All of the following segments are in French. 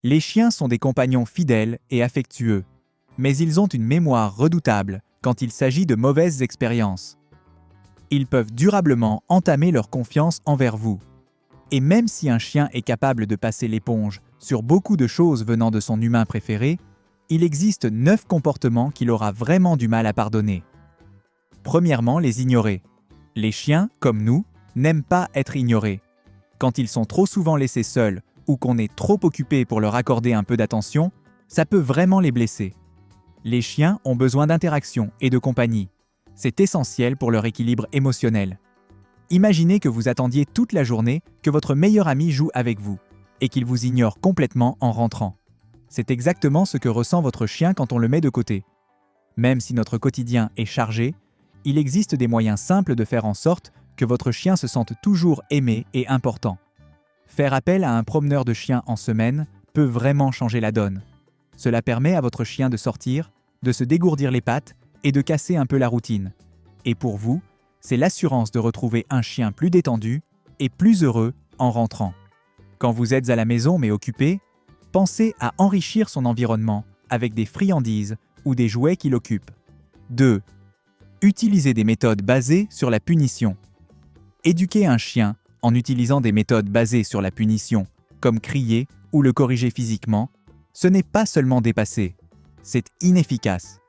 Les chiens sont des compagnons fidèles et affectueux, mais ils ont une mémoire redoutable quand il s'agit de mauvaises expériences. Ils peuvent durablement entamer leur confiance envers vous. Et même si un chien est capable de passer l'éponge sur beaucoup de choses venant de son humain préféré, il existe 9 comportements qu'il aura vraiment du mal à pardonner. Premièrement, les ignorer. Les chiens, comme nous, n'aiment pas être ignorés. Quand ils sont trop souvent laissés seuls ou qu'on est trop occupé pour leur accorder un peu d'attention, ça peut vraiment les blesser. Les chiens ont besoin d'interaction et de compagnie. C'est essentiel pour leur équilibre émotionnel. Imaginez que vous attendiez toute la journée que votre meilleur ami joue avec vous et qu'il vous ignore complètement en rentrant. C'est exactement ce que ressent votre chien quand on le met de côté. Même si notre quotidien est chargé, il existe des moyens simples de faire en sorte que votre chien se sente toujours aimé et important. Faire appel à un promeneur de chien en semaine peut vraiment changer la donne. Cela permet à votre chien de sortir, de se dégourdir les pattes et de casser un peu la routine. Et pour vous, c'est l'assurance de retrouver un chien plus détendu et plus heureux en rentrant. Quand vous êtes à la maison mais occupé, pensez à enrichir son environnement avec des friandises ou des jouets qui l'occupent. 2. Utilisez des méthodes basées sur la punition. Éduquer un chien en utilisant des méthodes basées sur la punition, comme crier ou le corriger physiquement, ce n'est pas seulement dépassé, c'est inefficace.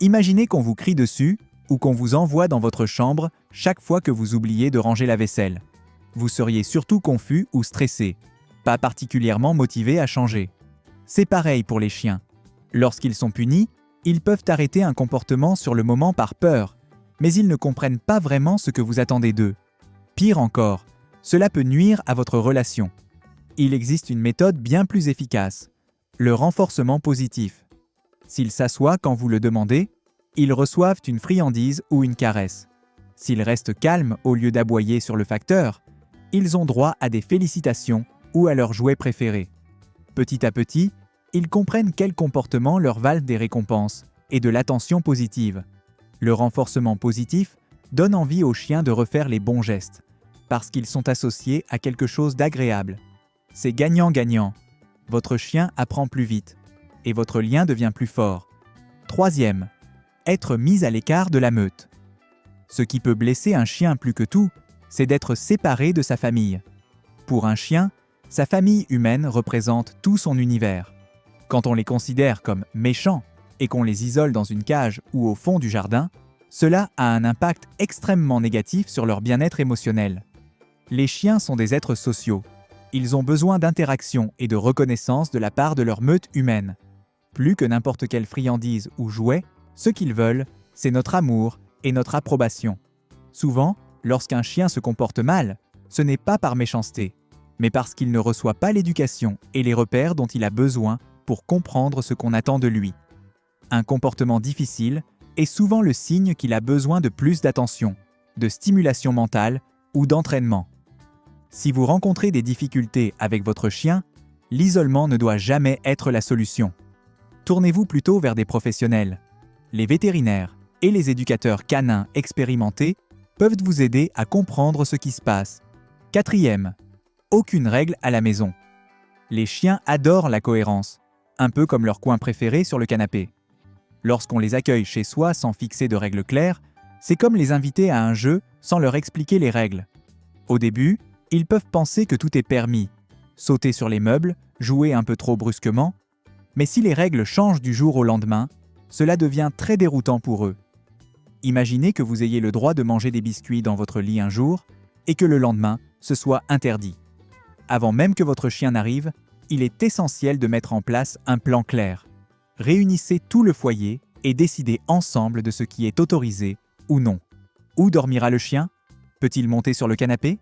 Imaginez qu'on vous crie dessus ou qu'on vous envoie dans votre chambre chaque fois que vous oubliez de ranger la vaisselle. Vous seriez surtout confus ou stressé, pas particulièrement motivé à changer. C'est pareil pour les chiens. Lorsqu'ils sont punis, ils peuvent arrêter un comportement sur le moment par peur, mais ils ne comprennent pas vraiment ce que vous attendez d'eux. Pire encore, cela peut nuire à votre relation. Il existe une méthode bien plus efficace, le renforcement positif. S'ils s'assoient quand vous le demandez, ils reçoivent une friandise ou une caresse. S'ils restent calmes au lieu d'aboyer sur le facteur, ils ont droit à des félicitations ou à leur jouet préféré. Petit à petit, ils comprennent quels comportements leur valent des récompenses et de l'attention positive. Le renforcement positif donne envie aux chiens de refaire les bons gestes, parce qu'ils sont associés à quelque chose d'agréable. C'est gagnant-gagnant. Votre chien apprend plus vite, et votre lien devient plus fort. 3. Être mis à l'écart de la meute. Ce qui peut blesser un chien plus que tout, c'est d'être séparé de sa famille. Pour un chien, sa famille humaine représente tout son univers. Quand on les considère comme méchants et qu'on les isole dans une cage ou au fond du jardin, cela a un impact extrêmement négatif sur leur bien-être émotionnel. Les chiens sont des êtres sociaux. Ils ont besoin d'interaction et de reconnaissance de la part de leur meute humaine. Plus que n'importe quelle friandise ou jouet, ce qu'ils veulent, c'est notre amour et notre approbation. Souvent, lorsqu'un chien se comporte mal, ce n'est pas par méchanceté, mais parce qu'il ne reçoit pas l'éducation et les repères dont il a besoin pour comprendre ce qu'on attend de lui. Un comportement difficile est souvent le signe qu'il a besoin de plus d'attention, de stimulation mentale ou d'entraînement. Si vous rencontrez des difficultés avec votre chien, l'isolement ne doit jamais être la solution. Tournez-vous plutôt vers des professionnels. Les vétérinaires et les éducateurs canins expérimentés peuvent vous aider à comprendre ce qui se passe. 4. Aucune règle à la maison. Les chiens adorent la cohérence, un peu comme leur coin préféré sur le canapé. Lorsqu'on les accueille chez soi sans fixer de règles claires, c'est comme les inviter à un jeu sans leur expliquer les règles. Au début, ils peuvent penser que tout est permis, sauter sur les meubles, jouer un peu trop brusquement, mais si les règles changent du jour au lendemain, cela devient très déroutant pour eux. Imaginez que vous ayez le droit de manger des biscuits dans votre lit un jour et que le lendemain, ce soit interdit. Avant même que votre chien n'arrive, il est essentiel de mettre en place un plan clair. Réunissez tout le foyer et décidez ensemble de ce qui est autorisé ou non. Où dormira le chien? Peut-il monter sur le canapé?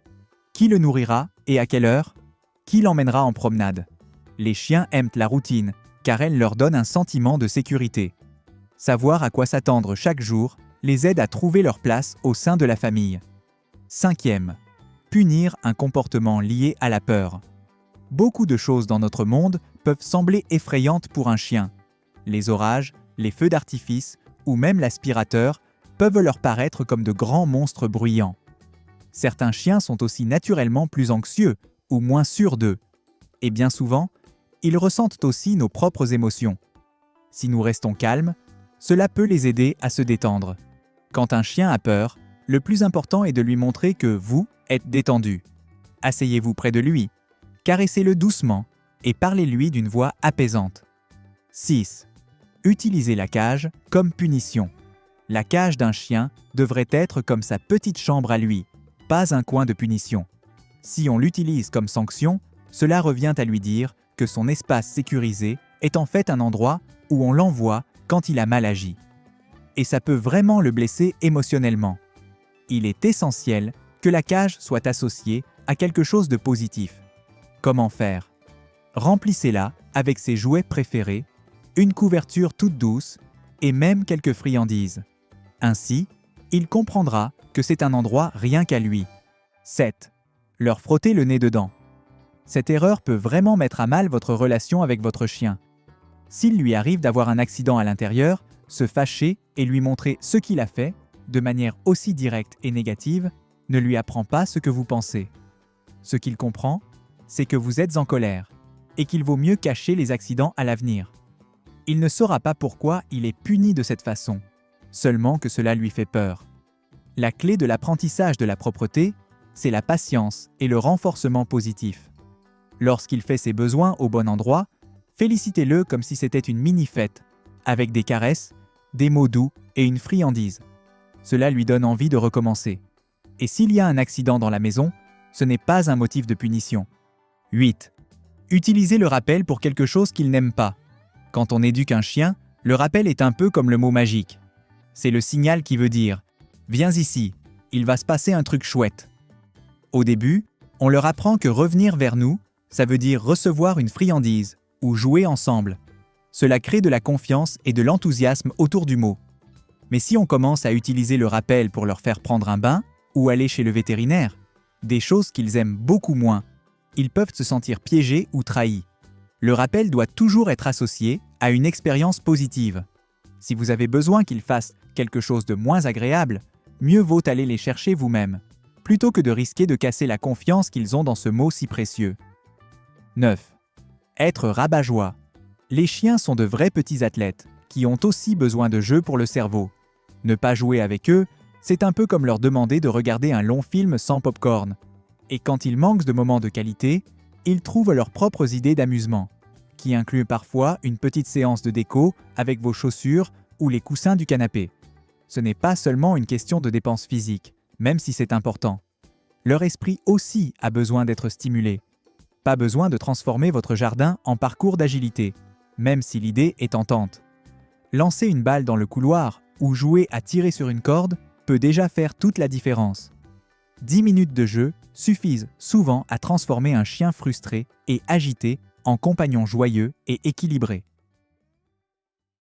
Qui le nourrira et à quelle heure? Qui l'emmènera en promenade? Les chiens aiment la routine car elle leur donne un sentiment de sécurité. Savoir à quoi s'attendre chaque jour les aide à trouver leur place au sein de la famille. 5. Punir un comportement lié à la peur. Beaucoup de choses dans notre monde peuvent sembler effrayantes pour un chien. Les orages, les feux d'artifice ou même l'aspirateur peuvent leur paraître comme de grands monstres bruyants. Certains chiens sont aussi naturellement plus anxieux ou moins sûrs d'eux. Et bien souvent, Ils ressentent aussi nos propres émotions. Si nous restons calmes, cela peut les aider à se détendre. Quand un chien a peur, le plus important est de lui montrer que vous êtes détendu. Asseyez-vous près de lui, caressez-le doucement et parlez-lui d'une voix apaisante. 6. Utilisez la cage comme punition. La cage d'un chien devrait être comme sa petite chambre à lui, pas un coin de punition. Si on l'utilise comme sanction, cela revient à lui dire que son espace sécurisé est en fait un endroit où on l'envoie quand il a mal agi. Et ça peut vraiment le blesser émotionnellement. Il est essentiel que la cage soit associée à quelque chose de positif. Comment faire? Remplissez-la avec ses jouets préférés, une couverture toute douce et même quelques friandises. Ainsi, il comprendra que c'est un endroit rien qu'à lui. 7. Leur frotter le nez dedans. Cette erreur peut vraiment mettre à mal votre relation avec votre chien. S'il lui arrive d'avoir un accident à l'intérieur, se fâcher et lui montrer ce qu'il a fait, de manière aussi directe et négative, ne lui apprend pas ce que vous pensez. Ce qu'il comprend, c'est que vous êtes en colère et qu'il vaut mieux cacher les accidents à l'avenir. Il ne saura pas pourquoi il est puni de cette façon, seulement que cela lui fait peur. La clé de l'apprentissage de la propreté, c'est la patience et le renforcement positif. Lorsqu'il fait ses besoins au bon endroit, félicitez-le comme si c'était une mini-fête, avec des caresses, des mots doux et une friandise. Cela lui donne envie de recommencer. Et s'il y a un accident dans la maison, ce n'est pas un motif de punition. 8. Utilisez le rappel pour quelque chose qu'il n'aime pas. Quand on éduque un chien, le rappel est un peu comme le mot magique. C'est le signal qui veut dire « Viens ici, il va se passer un truc chouette ». Au début, on leur apprend que revenir vers nous, ça veut dire recevoir une friandise ou jouer ensemble. Cela crée de la confiance et de l'enthousiasme autour du mot. Mais si on commence à utiliser le rappel pour leur faire prendre un bain ou aller chez le vétérinaire, des choses qu'ils aiment beaucoup moins, ils peuvent se sentir piégés ou trahis. Le rappel doit toujours être associé à une expérience positive. Si vous avez besoin qu'ils fassent quelque chose de moins agréable, mieux vaut aller les chercher vous-même, plutôt que de risquer de casser la confiance qu'ils ont dans ce mot si précieux. 9. Être rabat-joie. Les chiens sont de vrais petits athlètes, qui ont aussi besoin de jeu pour le cerveau. Ne pas jouer avec eux, c'est un peu comme leur demander de regarder un long film sans pop-corn. Et quand ils manquent de moments de qualité, ils trouvent leurs propres idées d'amusement, qui incluent parfois une petite séance de déco avec vos chaussures ou les coussins du canapé. Ce n'est pas seulement une question de dépenses physiques, même si c'est important. Leur esprit aussi a besoin d'être stimulé. Pas besoin de transformer votre jardin en parcours d'agilité, même si l'idée est tentante. Lancer une balle dans le couloir ou jouer à tirer sur une corde peut déjà faire toute la différence. 10 minutes de jeu suffisent souvent à transformer un chien frustré et agité en compagnon joyeux et équilibré.